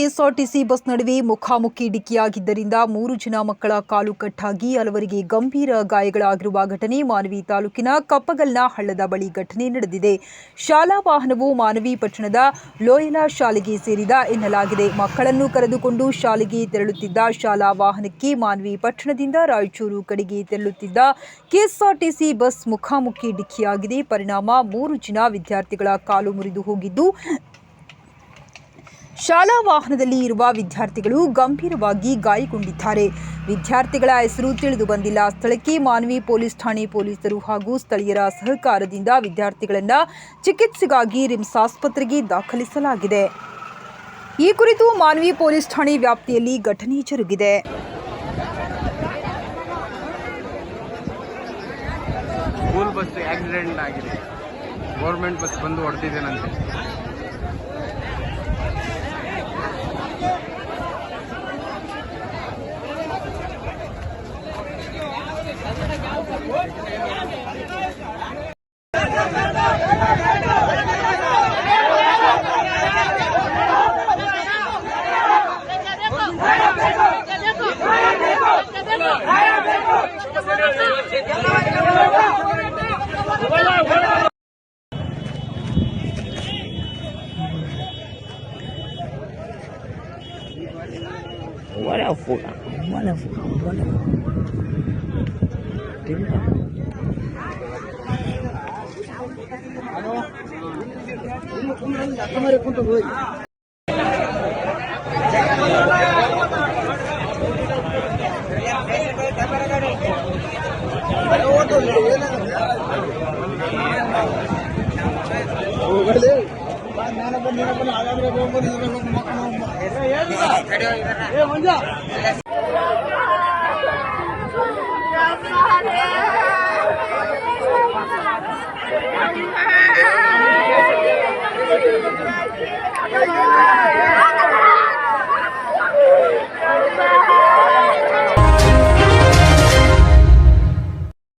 KSRTC bus ನಡುವೆ ಮುಖಾಮುಖಿ ಡಿಕ್ಕಿಯಾಗಿದ್ದರಿಂದ 3 ಜನ ಮಕ್ಕಳ ಕಾಲು ಕಟ್ಟಾಗಿ ಹಲವರಿಗೆ ಗಂಭೀರ ಗಾಯಗಳಾಗಿರುವ ಘಟನೆ ಮಾನವಿ ತಾಲೂಕಿನ ಕಪ್ಪಗಲ್ನ ಹಳ್ಳದ ಬಳಿ ಘಟನೆ ನಡೆದಿದೆ. ಶಾಲಾ ವಾಹನವು ಮಾನವಿ ಪಟ್ಟಣದ ಲೋಯಲಾ ಶಾಲೆಗೆ ಸೇರಿದ ಎನ್ನಲಾಗಿದೆ. ಮಕ್ಕಳನ್ನು ಕರೆದುಕೊಂಡು ಶಾಲೆಗೆ ತೆರಳುತ್ತಿದ್ದ ಶಾಲಾ ವಾಹನಕ್ಕೆ ಮಾನವಿ ಪಟ್ಟಣದಿಂದ ರಾಯಚೂರು ಕಡೆಗೆ ತೆರಳುತ್ತಿದ್ದ ಕೆಎಸ್ಆರ್ಟಿಸಿ ಬಸ್ ಮುಖಾಮುಖಿ ಡಿಕ್ಕಿಯಾಗಿದೆ. ಪರಿಣಾಮ 3 ಜನ ವಿದ್ಯಾರ್ಥಿಗಳ ಕಾಲು ಮುರಿದು ಹೋಗಿದ್ದು, ಶಾಲಾ ವಾಹನದಲ್ಲಿ ಇರುವ ವಿದ್ಯಾರ್ಥಿಗಳು ಗಂಭೀರವಾಗಿ ಗಾಯಗೊಂಡಿದ್ದಾರೆ. ವಿದ್ಯಾರ್ಥಿಗಳ ಹೆಸರು ತಿಳಿದು ಬಂದಿಲ್ಲ. ಸ್ಥಳಕ್ಕೆ ಮಾನವಿ ಪೊಲೀಸ್ ಠಾಣೆ ಪೊಲೀಸರು ಹಾಗೂ ಸ್ಥಳೀಯರ ಸಹಕಾರದಿಂದ ವಿದ್ಯಾರ್ಥಿಗಳನ್ನು ಚಿಕಿತ್ಸೆಗಾಗಿ ರಿಮ್ಸ್ ಆಸ್ಪತ್ರೆಗೆ ದಾಖಲಿಸಲಾಗಿದೆ. ಈ ಕುರಿತು ಮಾನವಿ ಪೊಲೀಸ್ ಠಾಣೆ ವ್ಯಾಪ್ತಿಯಲ್ಲಿ ಘಟನೆ ಜರುಗಿದೆ. ಸ್ಕೂಲ್ ಬಸ್ ಆಕ್ಸಿಡೆಂಟ್ ಆಗಿದೆ. ಗೌರ್ಮೆಂಟ್ ಬಸ್ ಬಂದು ಹೊಡೆದಿದ್ದೇನಂತೆ.